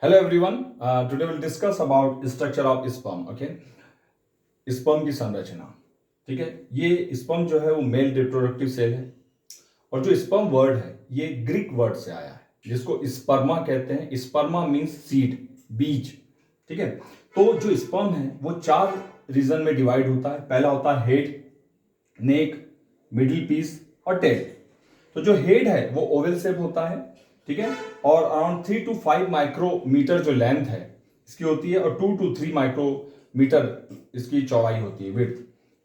Hello everyone. Today we'll discuss about structure of sperm. Okay, sperm की संरचना. ठीक है, ये sperm जो है वो मेल रिप्रोडक्टिव सेल है और जो sperm वर्ड है ये ग्रीक वर्ड से आया है जिसको स्पर्मा कहते हैं. स्पर्मा मीन्स सीड, बीज. ठीक है, तो जो स्पर्म है वो 4 रीजन में डिवाइड होता है. पहला होता है हेड, नेक, मिडिल पीस और टेल. तो जो हेड है वो ओवल शेप होता है. ठीक है, और अराउंड 3 to 5 माइक्रोमीटर जो लेंथ है इसकी होती है और 2 to 3 माइक्रोमीटर इसकी चौड़ाई होती है, विड्थ.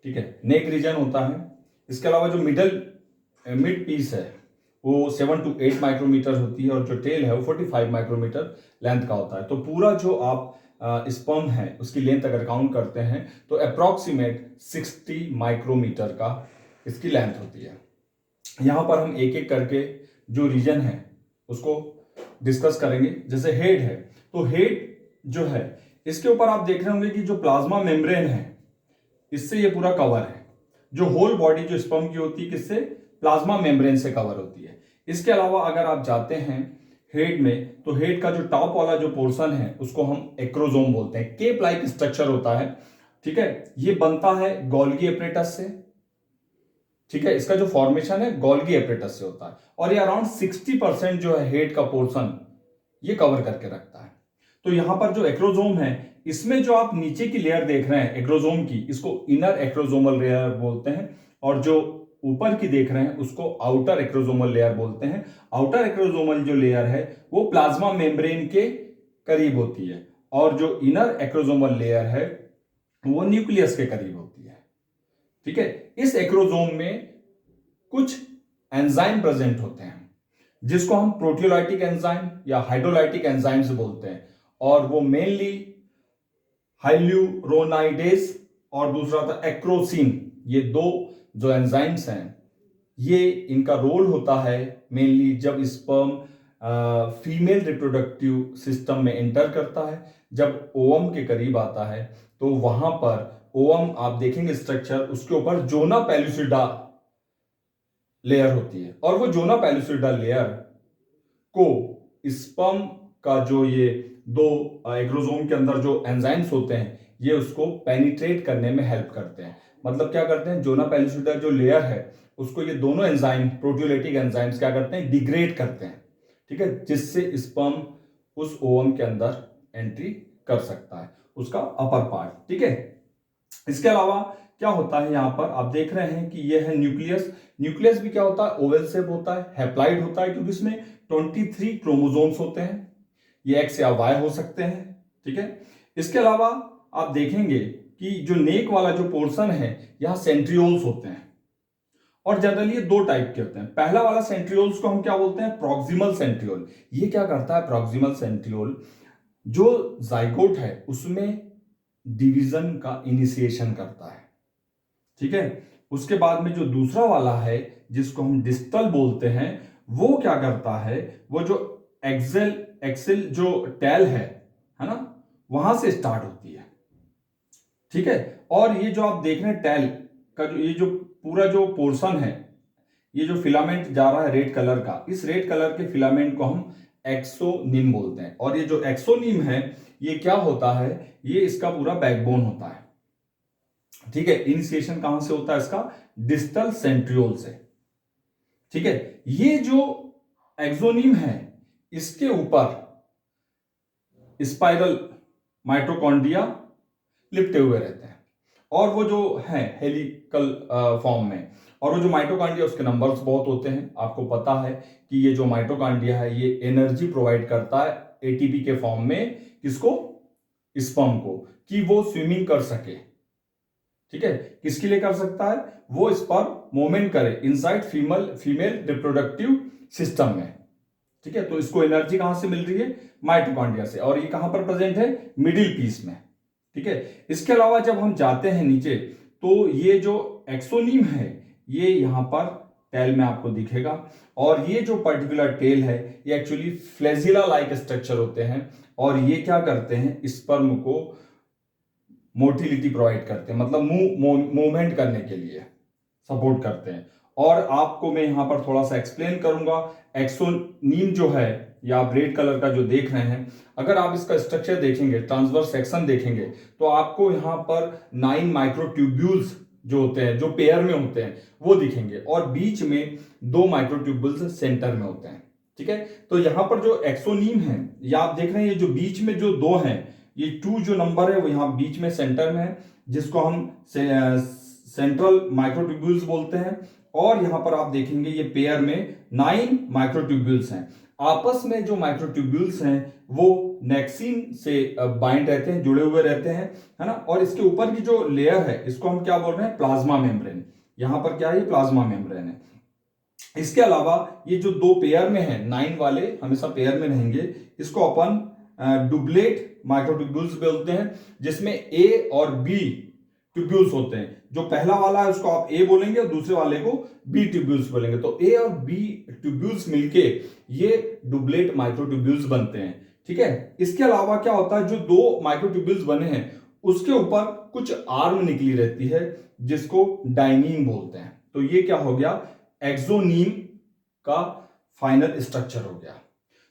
ठीक है, नेक रीजन होता है. इसके अलावा जो मिड पीस है वो 7 to 8 माइक्रोमीटर होती है और जो टेल है वो 45 माइक्रोमीटर लेंथ का होता है. तो पूरा जो आप स्पर्म है उसकी लेंथ अगर काउंट करते हैं तो अप्रॉक्सीमेट 60 माइक्रोमीटर का इसकी लेंथ होती है. यहां पर हम एक एक करके जो रीजन है उसको डिस्कस करेंगे. जैसे हेड है तो हेड जो है इसके ऊपर आप देख रहे होंगे कि जो प्लाज्मा मेम्ब्रेन है इससे ये पूरा कवर है. जो होल बॉडी जो स्पर्म की होती है किससे, प्लाज्मा मेम्ब्रेन से कवर होती है. इसके अलावा अगर आप जाते हैं हेड में तो हेड का जो टॉप वाला जो पोर्शन है उसको हम एक्रोजोम बोलते हैं. केप लाइक स्ट्रक्चर होता है. ठीक है, ये बनता है गोल्गी एपरेटस से. ठीक है, इसका जो फॉर्मेशन है गोल्गी एपरेटस से होता है और ये अराउंड 60% जो है हेड का पोर्शन ये कवर करके रखता है. तो यहां पर जो एक्रोजोम है इसमें जो आप नीचे की लेयर देख रहे हैं एक्रोजोम की, इसको इनर एक्रोजोमल लेयर बोलते हैं और जो ऊपर की देख रहे हैं उसको आउटर एक्रोजोमल लेयर बोलते हैं. आउटर एक्रोजोमल जो लेयर है वो प्लाज्मा मेम्ब्रेन के करीब होती है और जो इनर एक्रोजोमल लेयर है वो न्यूक्लियस के करीब होती है. ठीक है, इस एक्रोजोम में कुछ एंजाइम प्रेजेंट होते हैं जिसको हम प्रोटियोलाइटिक एंजाइम या हाइड्रोलाइटिक एंजाइम्स बोलते हैं और वो मेनली हाइल्यूरोनाइडेज और दूसरा था एक्रोसिन. ये दो जो एंजाइम्स हैं ये इनका रोल होता है मेनली जब स्पर्म फीमेल रिप्रोडक्टिव सिस्टम में एंटर करता है. जब ओवम के करीब आता है तो वहां पर ओवम आप देखेंगे स्ट्रक्चर, उसके ऊपर जोना पेलुसिडा लेयर होती है और वो जोना पेलुसिडा लेयर को स्पर्म का जो ये दो एग्रोजोम के अंदर जो एंजाइम्स होते हैं ये उसको पेनिट्रेट करने में हेल्प करते हैं. मतलब क्या करते हैं, जोना पेलुसिडा जो लेयर है उसको ये दोनों एंजाइम प्रोटियोलाइटिक एंजाइम्स क्या करते हैं, डिग्रेड करते हैं. ठीक है, जिससे स्पर्म उस ओवम के अंदर एंट्री कर सकता है, उसका अपर पार्ट. ठीक है, इसके अलावा क्या होता है यहां पर आप देख रहे हैं कि यह है न्यूक्लियस. न्यूक्लियस भी क्या होता है, ओवल शेप होता है, हैप्लाइड होता है क्योंकि इसमें 23 क्रोमोसोम्स होते हैं. ये एक्स या वाई हो सकते हैं. ठीक है, इसके अलावा आप देखेंगे कि जो नेक वाला जो पोर्शन है यहां सेंट्रियोल्स होते हैं और जनरली ये 2 टाइप के होते हैं. पहला वाला सेंट्रियोल्स को हम क्या बोलते हैं, प्रॉक्सिमल सेंट्रियोल. ये क्या करता है प्रॉक्सिमल सेंट्रियोल, जो जाइगोट है उसमें डिवीजन का इनिशिएशन करता है. ठीक है, उसके बाद में जो दूसरा वाला है जिसको हम डिस्टल बोलते हैं वो क्या करता है, वो जो एक्सेल जो टेल है ना, वहां से स्टार्ट होती है. ठीक है, और ये जो आप देख रहे हैं टेल का जो ये जो पूरा जो पोर्शन है, ये जो फिलामेंट जा रहा है रेड कलर का, इस रेड कलर के फिलामेंट को हम एक्सोनिम बोलते हैं. और ये जो एक्सोनिम है ये क्या होता है, ये इसका पूरा बैकबोन होता है. ठीक है, इनिशिएशन कहां से होता है इसका, डिस्टल सेंट्रियोल से. ठीक है, ये जो एक्सोनिम है इसके ऊपर स्पाइरल माइटोकॉन्ड्रिया लिपटे हुए रहते हैं और वो जो है हेलिकल फॉर्म में, और वो जो माइटोकॉन्ड्रिया उसके नंबर्स बहुत होते हैं. आपको पता है कि ये जो माइटोकॉन्ड्रिया है ये एनर्जी प्रोवाइड करता है एटीपी के फॉर्म में, किसको, स्पर्म को, कि वो स्विमिंग कर सके. ठीक है, किसके लिए कर सकता है, वो स्पर्म मूवमेंट करे इनसाइड फीमेल रिप्रोडक्टिव सिस्टम में. ठीक है, तो इसको एनर्जी कहां से मिल रही है, माइटोकॉन्ड्रिया से, और ये कहां पर प्रेजेंट है, मिडिल पीस में. ठीक है, इसके अलावा जब हम जाते हैं नीचे तो ये जो एक्सोनिम है ये यहां पर टेल में आपको दिखेगा और ये जो पर्टिकुलर टेल है ये एक्चुअली फ्लैजिला लाइक स्ट्रक्चर होते हैं और ये क्या करते हैं, स्पर्म को मोटिलिटी प्रोवाइड करते हैं, मतलब मूवमेंट करने के लिए सपोर्ट करते हैं. और आपको मैं यहां पर थोड़ा सा एक्सप्लेन करूंगा. एक्सोनिम जो है या आप रेड कलर का जो देख रहे हैं, अगर आप इसका स्ट्रक्चर देखेंगे, ट्रांसवर्स सेक्शन देखेंगे, तो आपको यहाँ पर 9 माइक्रोट्यूब्यूल्स जो होते हैं, जो पेयर में होते हैं, वो दिखेंगे, और बीच में 2 माइक्रोट्यूब्यूल्स सेंटर में होते हैं। ठीक है, तो यहाँ पर जो एक्सोनीम है, या आप देख रहे हैं ये जो बीच में जो 2 हैं, ये 2 जो नंबर है वो यहाँ बीच में सेंटर में है, जिसको हम सेंट्रल माइक्रोट्यूब्यूल्स बोलते हैं। और यहां पर आप देखेंगे ये पेयर में 9 माइक्रोट्यूब्यूल्स हैं। आपस में जो माइक्रोट्यूब्यूल्स हैं वो नेक्सिन से बाइंड रहते हैं, जुड़े हुए रहते हैं, है ना। और इसके ऊपर की जो लेयर है, इसको हम क्या बोल रहे हैं, प्लाज्मा मेम्ब्रेन। यहां पर क्या है, प्लाज्मा मेम्ब्रेन है। इसके अलावा ये जो 2 पेयर में है, 9 वाले हमेशा पेयर में रहेंगे, इसको अपन डुप्लेट माइक्रोट्यूब्यूल्स बोलते हैं, जिसमें ए और बी ट्यूब्यूल्स होते हैं। जो पहला वाला है उसको आप ए बोलेंगे और दूसरे वाले को बी ट्यूब्यूल्स बोलेंगे। तो ए और बी ट्यूब्यूल्स मिलके ये डुप्लेट माइक्रोट्यूब्यूल्स बनते हैं। ठीक है, इसके अलावा क्या होता है, जो 2 माइक्रोट्यूब्यूल्स बने हैं उसके ऊपर कुछ आर्म निकली रहती है, जिसको डाइनीन बोलते हैं। तो ये क्या हो गया, एक्सोनीम का फाइनल स्ट्रक्चर हो गया।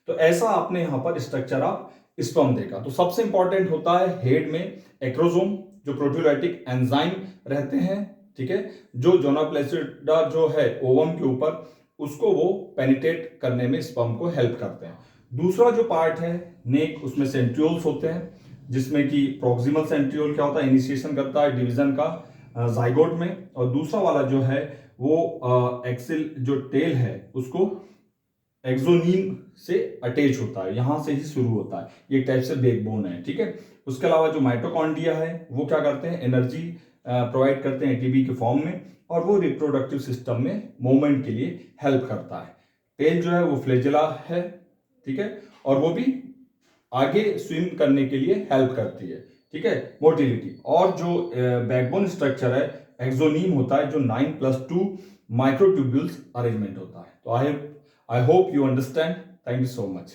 तो ऐसा आपने यहां पर स्ट्रक्चर ऑफ स्पर्म देखा। तो सबसे इंपॉर्टेंट होता है हेड में एक्रोसोम, जो प्रोटीयोलाइटिक एंजाइम रहते हैं। ठीक है, जो जोना प्लेसिडा जो है ओवम के ऊपर, उसको वो पेनिट्रेट करने में स्पर्म को हेल्प करते हैं। दूसरा जो पार्ट है नेक, उसमें सेंट्रियोल्स होते हैं, जिसमें कि प्रोक्सिमल सेंट्रियोल क्या होता है, इनिशिएशन करता है डिवीजन का जाइगोट में। और दूसरा वाला जो है वो एक्सिल जो टेल है उसको एक्सोनीम से अटैच होता है, यहां से ही शुरू होता है, ये एक टाइप से बैकबोन है। ठीक है, उसके अलावा जो माइटोकॉन्ड्रिया है वो क्या करते हैं, एनर्जी प्रोवाइड करते हैं एटीपी के फॉर्म में, और वो रिप्रोडक्टिव सिस्टम में मूवमेंट के लिए हेल्प करता है। टेल जो है वो फ्लैजेला है। ठीक है, और वो भी आगे स्विम करने के लिए हेल्प करती है। ठीक है, मोटिलिटी। और जो बैकबोन स्ट्रक्चर है एक्सोनीम होता है, जो 9+2 माइक्रोट्यूब्यूल्स अरेंजमेंट होता है। तो I hope you understand. Thank you so much.